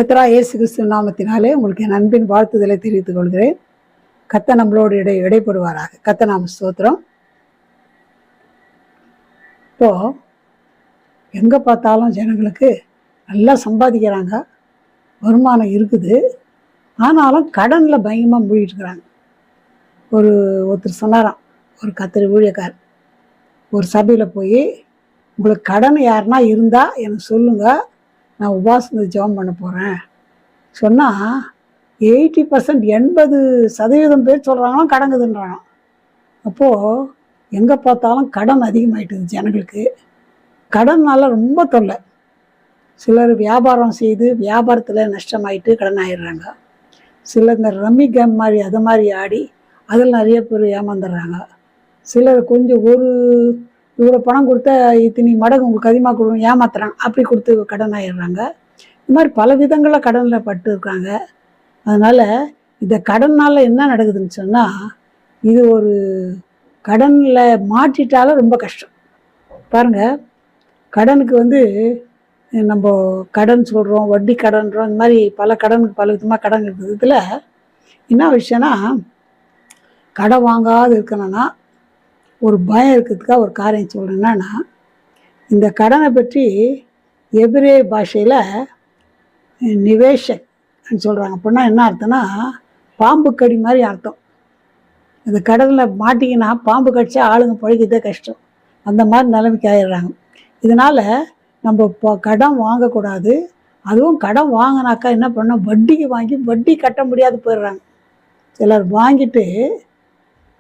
கர்த்தரா இயேசு கிறிஸ்து நாமத்தினாலே உங்களுக்கு என் அன்பின் வாழ்த்துதலை தெரிவித்துக் கொள்கிறேன். கர்த்தர் நம்மளோடு இடைப்படுவாராக. கர்த்தர் நாம ஸ்தோத்திரம். இப்போ எங்கே பார்த்தாலும் ஜனங்களுக்கு நல்லா சம்பாதிக்கிறாங்க, வருமானம் இருக்குது. ஆனாலும் கடனில் பயங்கரமாக மூழ்கிட்டு இருக்கிறாங்க. ஒருத்தர் சொன்னாராம், ஒரு கர்த்தர் ஊழியக்கார் ஒரு சபையில் போய், உங்களுக்கு கடன் யாருன்னா இருந்தால் எனக்கு சொல்லுங்கள், நான் உபாசனை ஜெபம் பண்ண போகிறேன் சொன்னால் 80% 80% பேர் சொல்கிறாங்களாம் கடங்குதுன்றாங்க. அப்போது எங்கே பார்த்தாலும் கடன் அதிகமாகிட்டுது ஜனங்களுக்கு. கடனால் ரொம்ப தொல்லை. சிலர் வியாபாரம் செய்து வியாபாரத்தில் நஷ்டமாயிட்டு கடன் ஆயிடுறாங்க. சிலர் இந்த ரம்மி கேம் மாதிரி அதை மாதிரி ஆடி அதில் நிறைய பேர் ஏமாந்துடுறாங்க. சிலர் கொஞ்சம் இவ்வளோ பணம் கொடுத்தா இத்தனி மடங்கு உங்களுக்கு அதிகமாக கொடுக்கணும் ஏமாத்துறாங்க, அப்படி கொடுத்து கடன் ஆயிடுறாங்க. இந்த மாதிரி பல விதங்களில் கடனில் பட்டு இருக்காங்க. அதனால் இந்த கடனால் என்ன நடக்குதுன்னு சொன்னால், இது ஒரு கடனில் மாட்டிட்டாலும் ரொம்ப கஷ்டம். பாருங்கள், கடனுக்கு நம்ம கடன் சொல்கிறோம், வட்டி கடன்றோம், இந்த மாதிரி பல விதமாக கடன் இருக்குது. இதில் என்ன விஷயம்னா, கடன் வாங்காது இருக்கணும்னா ஒரு பயம் இருக்கிறதுக்காக ஒரு காரியம் சொல்கிறேன்னா, இந்த கடனை பற்றி எபிரே பாஷையில் நிவேஷக் சொல்கிறாங்க. அப்படின்னா என்ன அர்த்தம்னா, பாம்பு கடி மாதிரி அர்த்தம். இந்த கடனில் மாட்டிங்கன்னா பாம்பு கடிச்சா ஆளுங்க பழகிதே கஷ்டம், அந்த மாதிரி நிலைமைக்கு ஆயிடுறாங்க. இதனால் நம்ம இப்போ கடன் வாங்கக்கூடாது. அதுவும் கடன் வாங்கினாக்கா என்ன பண்ணோம், வட்டிக்கு வாங்கி வட்டி கட்ட முடியாது போயிடுறாங்க. சிலர் வாங்கிட்டு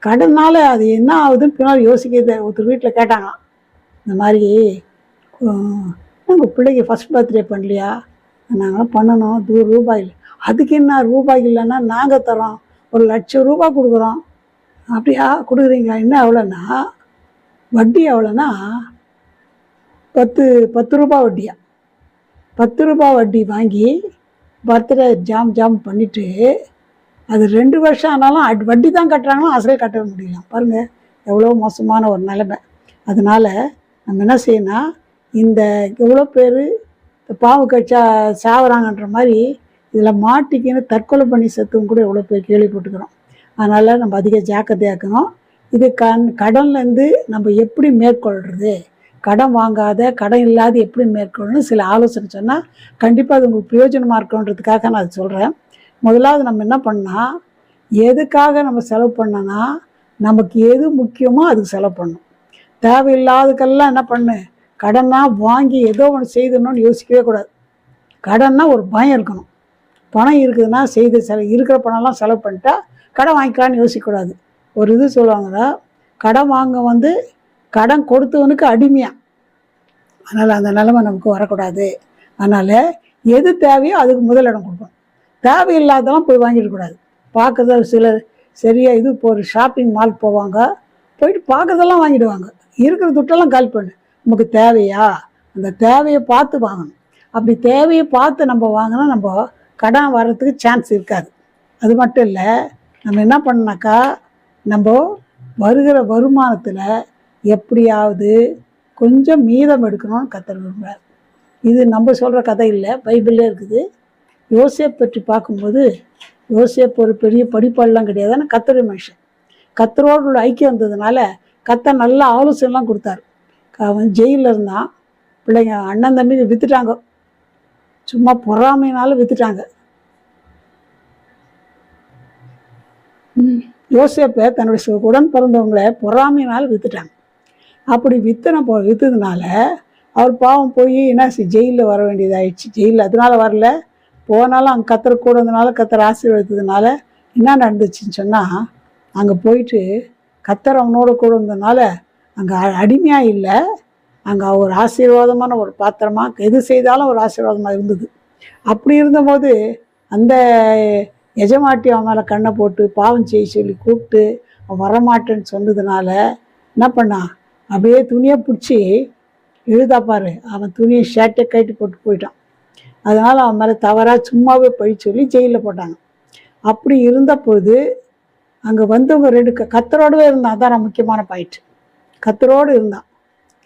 கடனால் அது என்ன ஆகுதுன்னு பின்னால் யோசிக்கிறது. ஒருத்தர் வீட்டில் கேட்டாங்க, இந்த மாதிரி உங்கள் பிள்ளைக்கு ஃபஸ்ட் பர்த்டே பண்ணலையா? நாங்களாம் பண்ணணும், ரூபாய் இல்லை. அதுக்கு என்ன ரூபாய் இல்லைன்னா நாங்கள் தரோம், 1,00,000 ரூபாய் கொடுக்குறோம். அப்படியா கொடுக்குறீங்களா? என்ன எவ்வளோன்னா, வட்டி எவ்வளோன்னா 10 ரூபாய் வட்டியா? 10 ரூபாய் வட்டி வாங்கி பர்த்டே ஜாம் பண்ணிவிட்டு அது 2 வருஷம் ஆனாலும் வட்டி தான் கட்டுறாங்கன்னா அசல் கட்ட முடியல. பாருங்கள் எவ்வளோ மோசமான ஒரு நிலைமை. அதனால் நம்ம என்ன செய்யணும், இந்த எவ்வளோ பேர் பாவு கட்சா சாவறாங்கன்ற மாதிரி இதில் மாட்டிக்கின்னு தற்கொலை பண்ணி செத்தும் கூட எவ்வளோ பேர் கேள்விப்பட்டுக்கிறோம். அதனால் நம்ம அதிக ஜாக்கிரதையாக்கணும். இது கடன்லேருந்து நம்ம எப்படி மேற்கொள்கிறது, கடன் வாங்காத கடன் இல்லாத எப்படி மேற்கொள்ளணும் சில ஆலோசனை சொன்னால் கண்டிப்பாக அது உங்களுக்கு பிரயோஜனமாக இருக்கணுன்றதுக்காக நான் அது சொல்கிறேன். முதலாவது நம்ம என்ன பண்ணால், எதுக்காக நம்ம செலவு பண்ணோன்னா, நமக்கு எது முக்கியமோ அதுக்கு செலவு பண்ணணும். தேவையில்லாததுக்கெல்லாம் என்ன பண்ணு, கடனாக வாங்கி ஏதோ ஒன்று செய்தணும்னு யோசிக்கவே கூடாது. கடன்னா ஒரு பயம் இருக்கணும். பணம் இருக்குதுன்னா இருக்கிற பணம்லாம் செலவு பண்ணிட்டா கடன் வாங்கிக்கலான்னு யோசிக்கக்கூடாது. ஒரு இது சொல்லுவாங்கன்னா, கடன் வாங்க கடன் கொடுத்தவனுக்கு அடிமையாக. அதனால் அந்த நிலைமை நமக்கு வரக்கூடாது. அதனால் எது தேவையோ அதுக்கு முதலிடம் கொடுக்கணும். தேவையில்லாதெல்லாம் போய் வாங்கிடக்கூடாது. பார்க்குறத சிலர் சரியாக இப்போ ஒரு ஷாப்பிங் மால் போவாங்க, போயிட்டு பார்க்குறதெல்லாம் வாங்கிடுவாங்க. இருக்கிற துட்டெல்லாம் காலி பண்ணு. நமக்கு தேவையா, அந்த தேவையை பார்த்து வாங்கணும். அப்படி தேவையை பார்த்து நம்ம வாங்கினா நம்ம கடன் வர்றதுக்கு சான்ஸ் இருக்காது. அது மட்டும் இல்லை, நம்ம என்ன பண்ணாக்கா, நம்ம வருகிற வருமானத்தில் எப்படியாவது கொஞ்சம் மீதம் எடுக்கணும்னு கர்த்தர் விரும்புகிறார். இது நம்ம சொல்கிற கதை இல்லை, பைபிளில் இருக்குது. யோசேப் பற்றி பார்க்கும்போது, யோசேப் ஒரு பெரிய படிப்பாளெலாம் கிடையாது, ஆனால் கர்த்தருடைய மனுஷன். கர்த்தரோடு உள்ள ஐக்கியம் வந்ததுனால கர்த்தர் நல்ல ஆலோசனைலாம் கொடுத்தாரு. அவன் ஜெயிலில் இருந்தான். பிள்ளைங்க அண்ணன் தம்பிக்கு விற்றுட்டாங்க, சும்மா பொறாமையினாலும் விற்றுட்டாங்க. யோசேப்பை தன்னுடைய உடன் பிறந்தவங்களை பொறாமையினாலும் விற்றுட்டாங்க. அப்படி விற்றதுனால அவர் பாவம் போய் என்ன ஜெயிலில் வர வேண்டியதாகிடுச்சு. ஜெயிலில் அதனால வரல, போனாலும் அங்கே கர்த்தர் கூட இருந்ததுனால, கர்த்தர் ஆசீர்வதித்ததுனால என்ன நடந்துச்சுன்னு சொன்னால், அங்கே போயிட்டு கர்த்தர் அவனோட கூட இருந்ததுனால அங்கே அடிமையாக இல்லை, அங்கே ஒரு ஆசீர்வாதமான ஒரு பாத்திரமாக எது செய்தாலும் ஒரு ஆசீர்வாதமாக இருந்தது. அப்படி இருந்தபோது அந்த எஜமாட்டி அவன் மேலே கண்ணை போட்டு பாவம் செய்ய சொல்லி கூப்பிட்டு அவன் வரமாட்டேன்னு சொன்னதுனால என்ன பண்ணான், அப்படியே துணியை பிடிச்சி எழுதாப்பாரு, அவன் துணியை ஷர்ட்டை கட்டி போட்டு போயிட்டான். அதனால் அவன் மேலே தவறாக சும்மாவே பழி சொல்லி ஜெயிலில் போட்டாங்க. அப்படி இருந்தபோது அங்கே வந்தவங்க 2 கர்த்தரோடவே இருந்தான். அதான் முக்கியமான பாயிண்ட். கர்த்தரோடு இருந்தான்.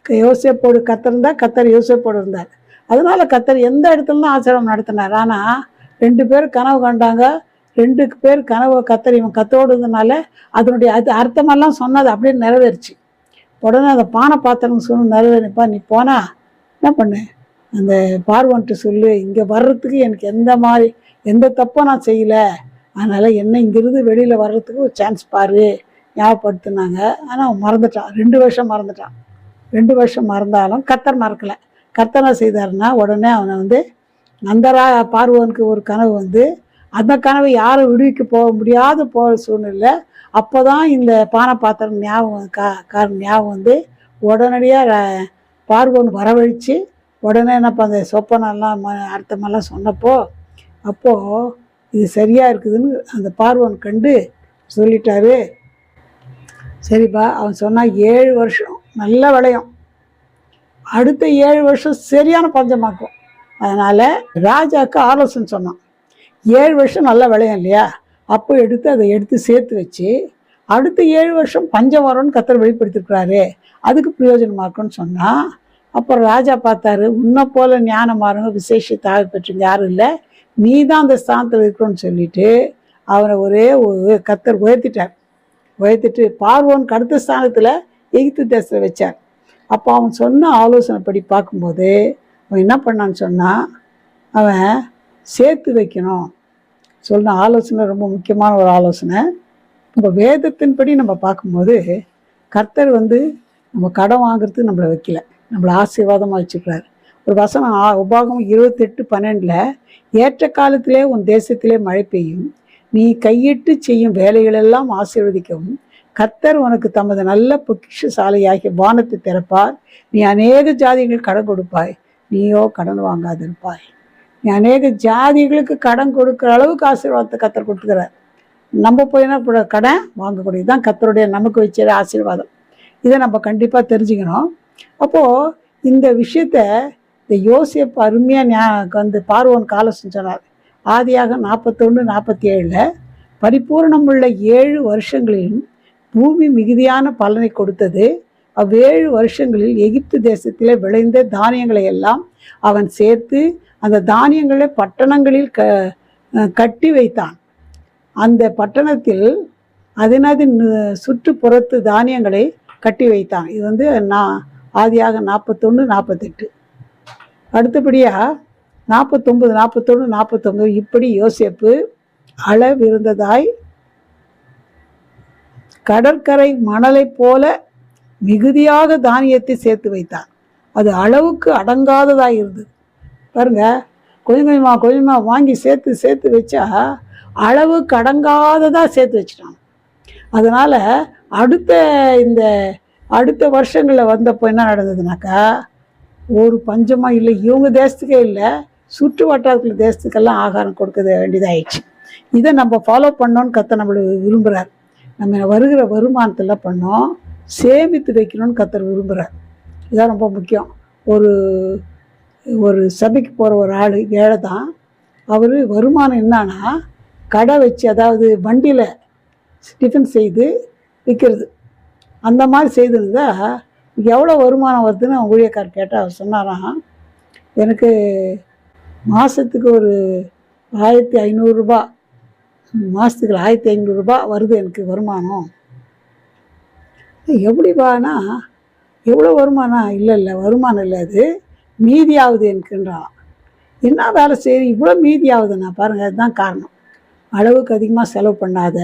யோசேப்போடு கர்த்தர் இருந்தால், கர்த்தர் யோசேப்போடு இருந்தார். அதனால கர்த்தர் எந்த இடத்துலலாம் ஆசீர்வாதம் நடத்தினார். ஆனால் 2 பேர் கனவு கண்டாங்க. 2 பேர் கனவு கர்த்தர் இவன் கத்தோடுறதுனால அதனுடைய அர்த்தமெல்லாம் சொன்னது அப்படியே நிறைவேறுச்சு. உடனே அந்த பானை பாத்திரம் சொன்ன நிறைவேறிப்பா, நீ போனா என்ன பண்ணு, அந்த பார்வன்ட்டு சொல்லு, இங்கே வர்றதுக்கு எனக்கு எந்த தப்பும் நான் செய்யலை, அதனால் என்ன இங்கிருந்து வெளியில் வர்றதுக்கு ஒரு சான்ஸ் பாரு ஞாபகப்படுத்தினாங்க. ஆனால் அவன் மறந்துட்டான். 2 வருஷம் மறந்துட்டான். 2 வருஷம் மறந்தாலும் கர்த்தர் மறக்கலை. கர்த்தர் என்ன செய்தாருன்னா, உடனே அவனை வந்து அந்த பார்வோனுக்கு ஒரு கனவு வந்து, அந்த கனவை யாரும் விடுவிக்க போக முடியாத போகிற சூழ்நிலை. அப்போ தான் இந்த பானை பாத்திரம் ஞாபகம் வந்து உடனடியாக பார்வோன் வரவழைச்சு உடனே என்னப்பா அந்த சொப்பனெல்லாம் அர்த்தமெல்லாம் சொன்னப்போ, அப்போது இது சரியாக இருக்குதுன்னு அந்த பார்வோன் கண்டு சொல்லிட்டாரு. சரிப்பா, அவன் சொன்னால் 7 வருஷம் நல்லா விளையும், அடுத்த 7 வருஷம் சரியான பஞ்சமாக்கும். அதனால் ராஜாவுக்கு ஆலோசனை சொன்னான். 7 வருஷம் நல்லா விளையும் இல்லையா, அப்போ அதை எடுத்து சேர்த்து வச்சு அடுத்த 7 வருஷம் பஞ்சம் வரும்னு கர்த்தர் வெளிப்படுத்திருக்கிறாரு, அதுக்கு பிரயோஜனமாக இருக்குன்னு சொன்னால். அப்புறம் ராஜா பார்த்தாரு, உன்னை போல ஞானமாருங்க விசேஷத்தாக பெற்றவங்க யாரும் இல்லை, நீ தான் அந்த ஸ்தானத்தில் இருக்கணும்னு சொல்லிட்டு அவனை ஒரு கர்த்தர் உயர்த்திட்டு பார்வோனுக்கு அடுத்த ஸ்தானத்தில் எகிப்து தேசத்தில் வச்சார். அப்போ அவன் சொன்ன ஆலோசனைப்படி பார்க்கும்போது அவன் என்ன பண்ணான்னு சொன்னால், அவன் சேர்த்து வைக்கணும் சொன்ன ஆலோசனை ரொம்ப முக்கியமான ஒரு ஆலோசனை. நம்ம வேதத்தின்படி நம்ம பார்க்கும்போது கர்த்தர் வந்து நம்ம கடன் வாங்குறதுக்கு நம்மளை வைக்கல, நம்மளை ஆசீர்வாதமாக வச்சுக்கிறார். ஒரு வசனம் உபாகம் 28:12, ஏற்ற காலத்திலே உன் தேசத்திலே மழை பெய்யும், நீ கையிட்டு செய்யும் வேலைகளெல்லாம் ஆசீர்வதிக்கவும், கர்த்தர் உனக்கு தமது நல்ல பொக்கிஷசாலையாகிய வானத்தை திறப்பார், நீ அநேக ஜாதிகள் கடன் கொடுப்பாய், நீயோ கடன் வாங்காதிருப்பாய். நீ அநேக ஜாதிகளுக்கு கடன் கொடுக்குற அளவுக்கு ஆசீர்வாதத்தை கர்த்தர் கொடுத்துக்கிறார். நம்ம போயினா கூட கடன் வாங்கக்கூடியது தான் கர்த்தருடைய நமக்கு வச்ச ஆசீர்வாதம். இதை நம்ம கண்டிப்பாக தெரிஞ்சுக்கணும். அப்போது இந்த விஷயத்த இந்த யோசேப்பு அருமையாக வந்து பார்வோன் ஆலோசனை சொன்னார். ஆதியாக 41:47 பரிபூர்ணமுள்ள 7 வருஷங்களிலும் பூமி மிகுதியான பலனை கொடுத்தது. அவ்வேழு வருஷங்களில் எகிப்து தேசத்திலே விளைந்த தானியங்களை எல்லாம் அவன் சேர்த்து அந்த தானியங்களை பட்டணங்களில் கட்டி வைத்தான். அந்த பட்டணத்தில் அதனதின் சுற்றுப்புறத்து தானியங்களை கட்டி வைத்தான். இது வந்து ஆதியாக 41:48. அடுத்தபடியாக 49, 41, 49 இப்படி யோசேப்பு அளவிருந்ததாய் கடற்கரை மணலை போல மிகுதியாக தானியத்தை சேர்த்து வைத்தான். அது அளவுக்கு அடங்காததாக இருந்தது. பாருங்க, கொஞ்சம் கொஞ்சமாக வாங்கி சேர்த்து வச்சா அளவுக்கு அடங்காததாக சேர்த்து வச்சுட்டான். அதனால் அடுத்த வருஷங்களில் வந்தப்போ என்ன நடந்ததுனாக்கா, ஒரு பஞ்சமாக இல்லை, இவங்க தேசத்துக்கே இல்லை, சுற்று வட்டாரத்தில் தேசத்துக்கெல்லாம் ஆகாரம் கொடுக்க வேண்டியதாகிடுச்சு. இதை நம்ம ஃபாலோ பண்ணோன்னு கர்த்தர் நம்மளுக்கு விரும்புகிறார். நம்ம வருகிற வருமானத்தில் பண்ணோம் சேமித்து வைக்கணும்னு கர்த்தர் விரும்புகிறார். இதுதான் ரொம்ப முக்கியம். ஒரு சபைக்கு போகிற ஒரு ஆள் ஏழை தான், அவர் வருமானம் என்னன்னா கடை வச்சு, அதாவது வண்டியில் டிஃபன் செய்து விற்கிறது, அந்த மாதிரி செய்திருந்தா எவ்வளோ வருமானம் வருதுன்னு அவங்க ஊழியக்கார் கேட்டால் அவர் சொன்னாராம், எனக்கு மாதத்துக்கு ஒரு 1500 ரூபா, மாதத்துக்கு 1500 ரூபா வருது எனக்கு வருமானம். எப்படிப்பானா எவ்வளோ வருமானம்? இல்லை வருமானம் இல்லை, அது மீதி ஆகுது எனக்குன்றான். என்ன வேலை செய்யுது இவ்வளோ மீதி ஆகுதுண்ணா? பாருங்கள், அதுதான் காரணம். அளவுக்கு அதிகமாக செலவு பண்ணாத,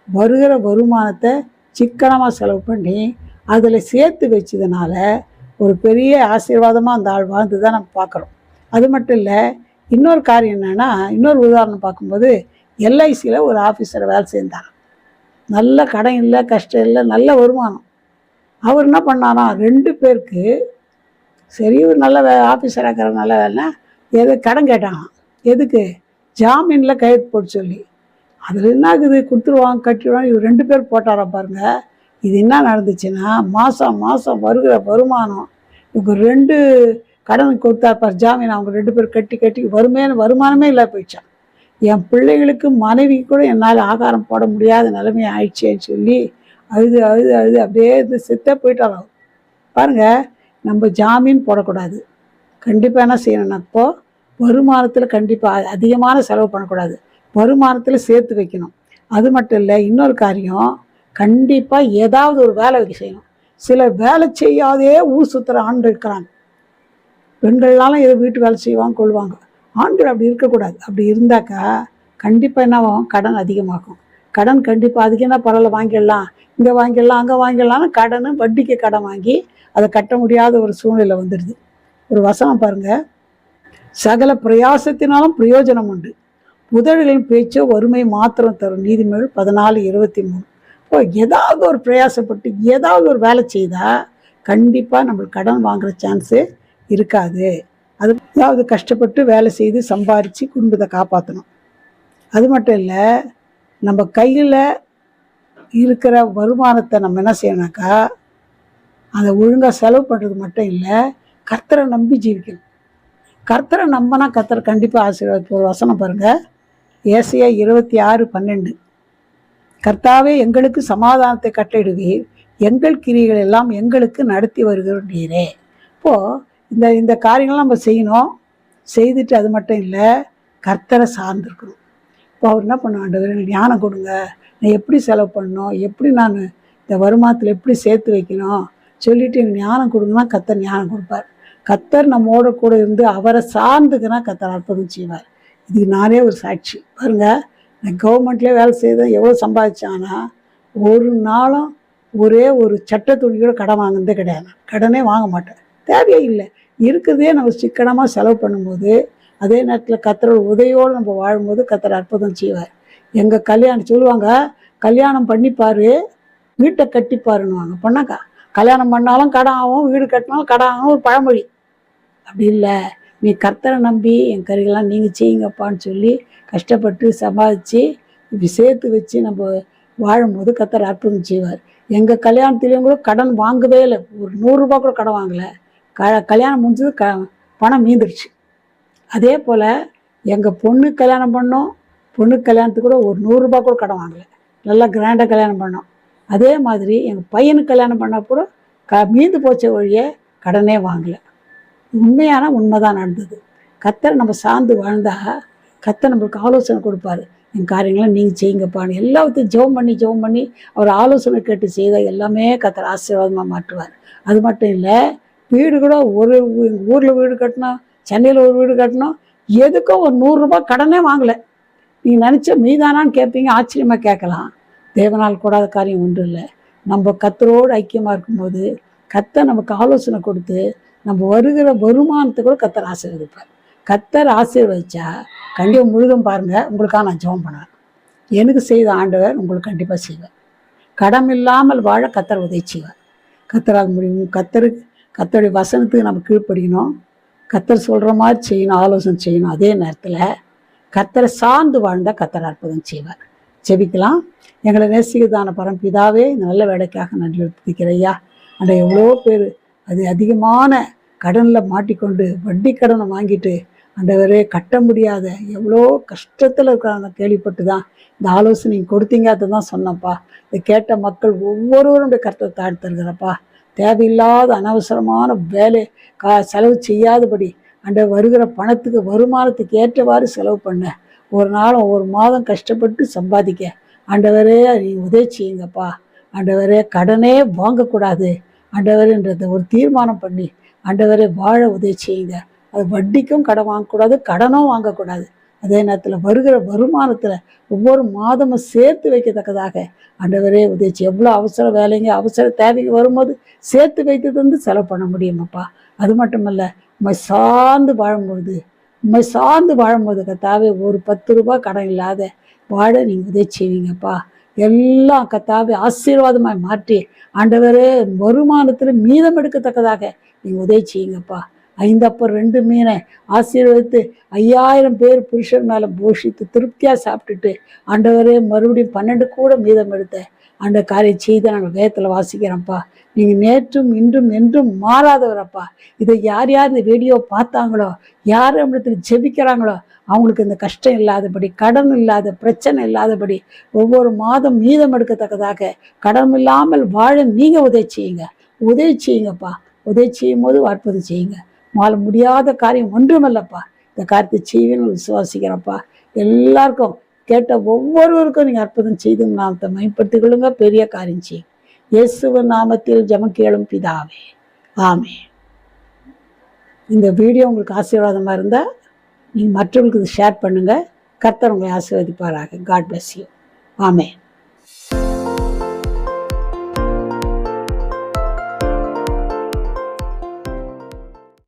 வருகிற வருமானத்தை சிக்கனமாக செலவு பண்ணி அதில் சேர்த்து வச்சதுனால ஒரு பெரிய ஆசீர்வாதமாக அந்த ஆள் வாழ்ந்து தான் நம்ம பார்க்குறோம். அது மட்டும் இல்லை, இன்னொரு காரியம் என்னென்னா, இன்னொரு உதாரணம் பார்க்கும்போது எல்ஐசியில் ஒரு ஆஃபீஸரை வேலை செய்தார். நல்ல கடன் இல்லை, கஷ்டம் இல்லை, நல்ல வருமானம். அவர் என்ன பண்ணாரா, 2 பேருக்கு சரி ஒரு நல்ல ஆஃபீஸராக இருக்கிற நல்ல வேலைன்னா எது கடன் கேட்டாங்க. எதுக்கு? ஜாமீனில் கையெழுத்து போட்டு சொல்லி. அதில் என்ன ஆகுது, கொடுத்துருவாங்க, கட்டிடுவாங்க. இவர் 2 பேர் போட்டாரா பாருங்கள். இது என்ன நடந்துச்சுன்னா, மாதம் வருகிற வருமானம் இவங்க 2 கடன் கொடுத்தாரு ஜாமீன், அவங்க 2 பேர் கட்டி வருமானமே இல்லை போயிடுச்சான். என் பிள்ளைகளுக்கு மனைவிக்கு கூட என்னால் ஆகாரம் போட முடியாத நிலைமை ஆயிடுச்சேன்னு சொல்லி அழுது அப்படியே செத்தே போயிட்டாராம். பாருங்கள், நம்ம ஜாமீன் போடக்கூடாது, கண்டிப்பாக என்ன செய்யணும்னா, இப்போது வருமானத்தில் கண்டிப்பாக அதிகமான செலவு பண்ணக்கூடாது, வருமானத்தில் சேர்த்து வைக்கணும். அது மட்டும் இல்லை, இன்னொரு காரியம், கண்டிப்பாக ஏதாவது ஒரு வேலை செய்யணும். சிலர் வேலை செய்யாதே ஊர் சுற்றுற ஆண்கள் இருக்கிறாங்க. பெண்கள்னாலும் ஏதோ வீட்டு வேலை செய்வாங்க கொள்வாங்க. ஆண்கள் அப்படி இருக்கக்கூடாது. அப்படி இருந்தாக்கா கண்டிப்பாக என்ன ஆகும், கடன் அதிகமாகும். கடன் கண்டிப்பாக அதுக்கு என்ன பரவாயில்ல வாங்கிடலாம், இங்கே வாங்கிடலாம், அங்கே வாங்கிடலாம்னு கடன், வட்டிக்கு கடன் வாங்கி அதை கட்ட முடியாத ஒரு சூழ்நிலை வந்துடுது. ஒரு வசனம் பாருங்க, சகல பிரயாசத்தினாலும் பிரயோஜனம் உண்டு, உதடுகளின் பேச்சோ வறுமை மாத்திரம் தரும். நீதிமொழி 14:23. இப்போ ஏதாவது ஒரு பிரயாசப்பட்டு ஏதாவது ஒரு வேலை செய்தால் கண்டிப்பாக நம்மளுக்கு கடன் வாங்குகிற சான்ஸு இருக்காது. அது ஏதாவது கஷ்டப்பட்டு வேலை செய்து சம்பாரித்து குடும்பத்தை காப்பாற்றணும். அது மட்டும் இல்லை, நம்ம கையில் இருக்கிற வருமானத்தை நம்ம என்ன செய்யணும்னாக்கா, அதை ஒழுங்காக செலவு பண்ணுறது மட்டும் இல்லை, கர்த்தரை நம்பி ஜீவிக்கணும். கர்த்தரை நம்பினா கர்த்தர் கண்டிப்பாக ஆசீர்வாதம். ஒரு வசனம் பாருங்கள், ஏசாயா 26:12. கர்த்தாவே எங்களுக்கு சமாதானத்தை கட்டளையிடுவீர், எங்கள் கிரிகள் எல்லாம் எங்களுக்கு நடத்தி வருகிறீரே. இப்போது இந்த காரியங்கள்லாம் நம்ம செய்யணும். செய்துட்டு அது மட்டும் இல்லை, கர்த்தரை சார்ந்திருக்கணும். இப்போ அவர் என்ன பண்ண, ஆண்டவரே ஞானம் கொடுங்க, நான் எப்படி செலவு பண்ணணும், எப்படி நான் இந்த வருமானத்தில் எப்படி சேர்த்து வைக்கணும் சொல்லிட்டு எனக்கு ஞானம் கொடுங்கன்னா கர்த்தர் ஞானம் கொடுப்பார். கர்த்தர் நம்மோட கூட இருந்து அவரை சார்ந்துக்குன்னா கர்த்தர் அற்புதம் செய்வார். இதுக்கு நானே ஒரு சாட்சி பாருங்கள். நான் கவர்மெண்ட்லேயே வேலை செய்தேன், எவ்வளோ சம்பாதிச்சானா ஒரு நாளும் ஒரே ஒரு சட்ட துணி கூட கடன் வாங்கினதே கிடையாது. கடனே வாங்க மாட்டேன், தேவையே இல்லை. இருக்கிறதே நம்ம சிக்கனமாக செலவு பண்ணும்போது, அதே நேரத்தில் கர்த்தரோட உதவியோடு நம்ம வாழும்போது கர்த்தர் அற்புதம் செய்வார். எங்கள் கல்யாணம் சொல்லுவாங்க, கல்யாணம் பண்ணிப்பார் வீட்டை கட்டிப்பாருன்னுவாங்க. பண்ணாக்கா கல்யாணம் பண்ணாலும் கடன் ஆகும், வீடு கட்டினாலும் கடன் ஆகும், ஒரு பழமொழி. அப்படி இல்லை, நீ கர்த்தரை நம்பி என் கறிகள்லாம் நீங்கள் செய்யுங்கப்பான்னு சொல்லி கஷ்டப்பட்டு சம்பாதிச்சு இப்படி சேர்த்து வச்சு நம்ம வாழும்போது கர்த்தர் அற்புதம் செய்வார். எங்கள் கல்யாணத்துலேயும் கூட கடன் வாங்கவே இல்லை, ஒரு 100 ரூபா கூட கடன் வாங்கலை. கல்யாணம் முடிஞ்சது பணம் மீந்துருச்சு. அதே போல் எங்கள் பொண்ணுக்கு கல்யாணம் பண்ணோம், பொண்ணுக்கு கல்யாணத்துக்கு கூட ஒரு 100 ரூபா கூட கடன் வாங்கலை, நல்லா கிராண்டாக கல்யாணம் பண்ணோம். அதே மாதிரி எங்கள் பையனுக்கு கல்யாணம் பண்ணால் கூட மீந்து போச்ச வழியே கடனே வாங்கலை. உண்மையான உண்மை தான் நடந்தது. கர்த்தரை நம்ம சார்ந்து வாழ்ந்தால் கர்த்தர் நம்மளுக்கு ஆலோசனை கொடுப்பாரு. என் காரியங்களை நீங்கள் செய்யுங்கப்பான்னு எல்லாத்தையும் ஜெபம் பண்ணி அவர் ஆலோசனை கேட்டு செய்தால் எல்லாமே கர்த்தர் ஆசீர்வாதமாக மாற்றுவார். அது மட்டும் இல்லை, வீடு கூட ஒரு ஊரில் வீடு கட்டினோம், சென்னையில் ஒரு வீடு கட்டினோம், எதுக்கும் ஒரு 100 ரூபா கடனே வாங்கலை. நீங்கள் நினச்ச மீதானான்னு கேட்பீங்க, ஆச்சரியமாக கேட்கலாம். தேவனால் கூடாத காரியம் ஒன்றும் இல்லை. நம்ம கர்த்தரோடு ஐக்கியமாக இருக்கும்போது கர்த்தர் நமக்கு ஆலோசனை கொடுத்து நம்ம வருகிற வருமானத்தை கூட கர்த்தர் ஆசீர்வதிப்பார். கர்த்தர் ஆசீர்வதிச்சா கண்டிப்பாக முழுதும் பாருங்கள், உங்களுக்காக நான் ஜெபம் பண்ணுவேன். எனக்கு செய்த ஆண்டவர் உங்களுக்கு கண்டிப்பாக செய்வார். கடன் இல்லாமல் வாழ கர்த்தர் உதவி செய்வார். கர்த்தரால் முடியும். கர்த்தருடைய வசனத்துக்கு நம்ம கீழ்ப்படிக்கணும், கர்த்தர் சொல்கிற மாதிரி செய்யணும், ஆலோசனை செய்யணும். அதே நேரத்தில் கர்த்தரை சார்ந்து வாழ்ந்தால் கர்த்தர் அற்புதம் செய்வார். ஜெபிக்கலாம். எங்களை நேசிக்கிறதான பரம்பிதாவே, நல்ல வேலைக்காக நன்றி துதிக்கிறேன் ஐயா. அந்த எவ்வளோ பேர் அது அதிகமான கடனில் மாட்டிக்கொண்டு வட்டி கடனை வாங்கிட்டு ஆண்டவரே கட்ட முடியாத எவ்வளோ கஷ்டத்தில் இருக்கிறாங்க கேள்விப்பட்டு தான் இந்த ஆலோசனை கொடுத்தீங்க. அதை தான் சொன்னப்பா. இதை கேட்ட மக்கள் ஒவ்வொருவருடைய கர்த்தரை தாழ்த்துருக்கிறப்பா. தேவையில்லாத அனவசரமான வேலை செலவு செய்யாதபடி அந்த வருகிற பணத்துக்கு வருமானத்துக்கு ஏற்றவாறு செலவு பண்ண, ஒரு நாளும் ஒரு மாதம் கஷ்டப்பட்டு சம்பாதிக்க ஆண்டவரே நீ உதவி செய்யுங்கப்பா. ஆண்டவரே கடனே வாங்கக்கூடாது ஆண்டவரேன்றதை ஒரு தீர்மானம் பண்ணி ஆண்டவரே வாழ உதவி செய்யுங்க. அது வட்டிக்கும் கடன் வாங்கக்கூடாது, கடனும் வாங்கக்கூடாது. அதே நேரத்தில் வருகிற வருமானத்தில் ஒவ்வொரு மாதமும் சேர்த்து வைக்கத்தக்கதாக ஆண்டவரே உதவி. எவ்வளோ அவசர வேலைங்க அவசர தேவைக்கு வரும்போது சேர்த்து வைத்தது வந்து செலவு பண்ண முடியுமாப்பா. அது மட்டுமல்ல, உண்மை சார்ந்து வாழும்போது கர்த்தாவே ஒரு 10 ரூபா கடன் இல்லாத வாழ நீங்கள் உதவி செய்வீங்கப்பா. எல்லாம் கர்த்தாவே ஆசீர்வாதமாய் மாற்றி ஆண்டவரே வருமானத்தில் மீதம் எடுக்கத்தக்கதாக நீங்கள் உதவி செய்யுங்கப்பா. 5 அப்பம் 2 மீனை ஆசீர்வதித்து 5000 பேர் புருஷன் மேலே போஷித்து திருப்தியாக சாப்பிட்டுட்டு ஆண்டவரே மறுபடியும் 12 கூட மீதம் எடுத்த அந்த காரியம் செய்த நாங்கள் வேதத்தில் வாசிக்கிறோம்ப்பா. நீங்கள் நேற்றும் இன்றும் என்றும் மாறாதவரப்பா. இதை யார் இந்த வீடியோ பார்த்தாங்களோ, யார் நம்மளத்தில் ஜெபிக்கிறாங்களோ அவங்களுக்கு இந்த கஷ்டம் இல்லாதபடி, கடன் இல்லாத பிரச்சனை இல்லாதபடி, ஒவ்வொரு மாதம் மீதம் எடுக்கத்தக்கதாக கடன் இல்லாமல் வாழ நீங்கள் உதவி செய்யுங்கப்பா. உதவி செய்யும் போது அற்புதம் செய்யுங்க. மாற முடியாத காரியம் ஒன்றுமில்லப்பா. இந்த காரியத்தை செய்வேன்னு விசுவாசிக்கிறப்பா. எல்லாருக்கும் கேட்ட ஒவ்வொருவருக்கும் நீங்கள் அற்புதம் செய்து நாமத்தை மேம்படுத்திக் கொள்ளுங்க. பெரிய காரியம் செய்யும். இயேசுவின் நாமத்தில் ஜெபம் கேளும் பிதாவே, ஆமென். இந்த வீடியோ உங்களுக்கு ஆசீர்வாதமாக இருந்தால் நீங்கள் மற்றவங்களுக்கு ஷேர் பண்ணுங்கள். கர்த்தர் உங்களை ஆசீர்வதிப்பாராக. God bless you. ஆமென்.